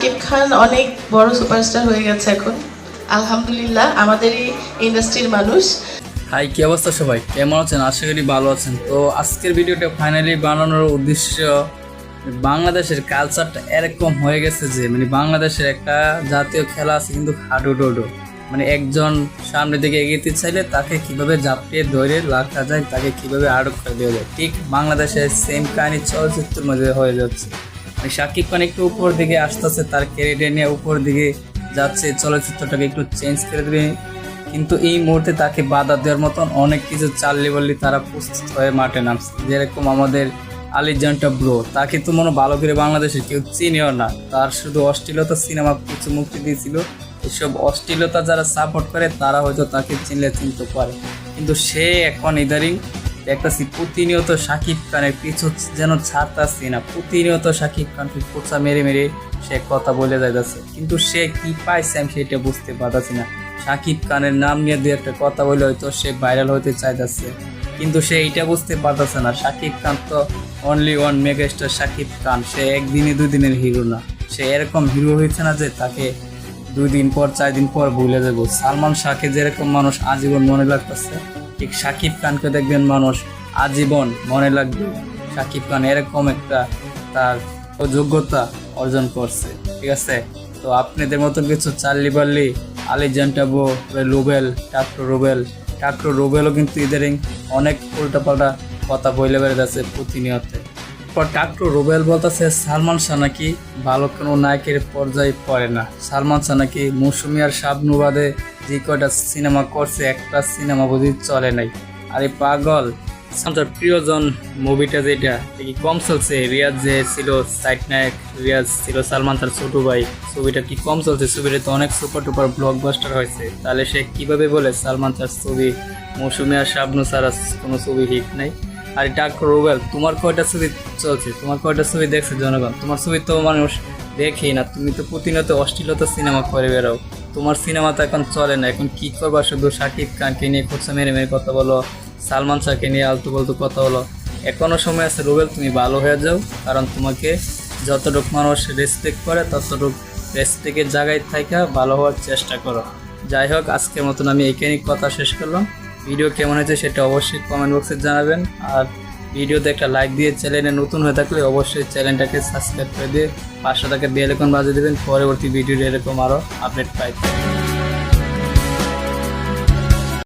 শাকিব খান অনেক বড় সুপারস্টার হয়ে গেছে এখন, আলহামদুলিল্লাহ আমাদের এই ইন্ডাস্ট্রির মানুষ। হাই, কি অবস্থা সবাই, কেমন আছেন? আশা করি ভালো আছেন। তো আজকের ভিডিওটা ফাইনালি বানানোর উদ্দেশ্য, বাংলাদেশের কালচারটা এরকম হয়ে গেছে যে বাংলাদেশের একটা জাতীয় খেলা আছে কিন্তু হাডুডুডু, একজন সামনের দিকে এগিয়ে চাইলে তাকে কিভাবে ঝাঁপিয়ে ধরে রাখা যায়, তাকে কিভাবে আটক করে দেওয়া যায়, ঠিক বাংলাদেশের সেম কাহিনী চলচ্চিত্রের মধ্যে হয়ে যাচ্ছে। শাকিব খান একটু উপর দিকে আসতেছে, তার ক্যারিয়ার নিয়ে উপর দিকে যাচ্ছে, চলচ্চিত্রটাকে একটু চেঞ্জ করে দেবে, কিন্তু এই মুহূর্তে তাকে বাধা দেওয়ার মতন অনেক কিছু চাললি বললি তারা প্রস্তুত হয়ে মাঠে নামছে। যেরকম আমাদের আলিজানটা ব্রো, তাকে তো মনে ভালো করে বাংলাদেশের কেউ চিনেও না, তার শুধু অশ্লীলতা সিনেমা কিছু মুক্তি দিয়েছিল। এসব অশ্লীলতা যারা সাপোর্ট করে তারা হয়তো তাকে চিনলে চিনতে পারে, কিন্তু সে এখন ইদারিং দেখতেছি প্রতিনিয়ত শাকিব খানের পিছু যেন ছাড়তাছি না, প্রতিনিয়ত শাকিব খানকে কোচা মেরে মেরে সে কথা বলে যাইতেছে, কিন্তু সে কি পাইছে আমি সেটা বুঝতে পারতাছি না। শাকিব খানের নাম নিয়ে দু একটা কথা বলে হয়তো সে ভাইরাল হতে চাইতেছে, কিন্তু সে এইটা বুঝতে পারতেছে না শাকিব খান তো only one megastar Shakib Khan, সে একদিনে দুদিনের হিরো না, সে এরকম হিরো হয়েছে না যে তাকে 2 দিন পর 4 দিন পর ভুলে যাবো। সালমান শাহকে যেরকম মানুষ আজীবন মনে লাগতেছে, ঠিক শাকিব খানকে দেখবেন মানুষ আজীবন মনে লাগবে। শাকিব খান এরকম একটা তার যোগ্যতা অর্জন করছে, ঠিক আছে। তো আপনাদের মতন কিছু চার্লি বার্লি, আলিজান টাবু, ডাক্তার রুবেলও কিন্তু ইদারিং অনেক উল্টাপাল্টা কথা বলে বেড়াচ্ছে প্রতিনিয়ত। পর ডাক্তার রুবেল বলতেছে সালমান শাহ নাকি ভালো কোনো নায়কের পর্যায়ে পড়ে না, সালমান শাহ নাকি মৌসুমী আর শাবনূর বাদে যে কয়টা সিনেমা করছে একটা সিনেমা বুঝি চলে নাই। আরে পাগল, আমার প্রিয়জন মুভিটা যেটা কি কম চলছে, রিয়াজ যে ছিল সাইড নায়ক, রিয়াজ ছিল সালমান তার ছোট ভাই, ছবিটা কি কম চলছে? ছবিটা তো অনেক সুপার টুপার ব্লকবাস্টার হয়েছে, তাহলে সে কিভাবে বলে সালমান তার ছবি মৌসুমী আর শাবনূর ছাড়া কোনো ছবি হিট নাই? আর ডাক্তার রুবেল, তোমার কয়টা ছবি চলছে, তোমার কয়টা ছবি দেখছে জনগণ? তোমার ছবি তো মানুষ দেখেই না, তুমি তো প্রতিনিয়ত অশ্লীলতা সিনেমা করে বেরো, তোমার সিনেমা তো এখন চলে না। এখন কি করবা? শুধু শাকিব খানকে নিয়ে খোঁচা মেরে মেরে কথা বলো, সালমান শাহকে নিয়ে আলতু বলতু কথা বলো। এখনও সময় আছে রুবেল, তুমি ভালো হয়ে যাও, কারণ তোমাকে যতটুকু মানুষ রেসপেক্ট করে ততটুকু রেসপেক্টের জায়গায় থাকা ভালো হওয়ার চেষ্টা করো। যাই হোক, আজকের মতন আমি এইখানেই কথা শেষ করলাম। ভিডিও কেমন হয়েছে সেটা অবশ্যই কমেন্ট বক্সে জানাবেন, আর ভিডিওতে একটা লাইক দিয়ে চ্যানেলে নতুন হয়ে থাকলে অবশ্যই চ্যানেলটাকে সাবস্ক্রাইব করে দিয়ে পাশে থাকা বেল আইকন বাজিয়ে দেবেন, পরবর্তী ভিডিওর এরকম আরও আপডেট পাইতে।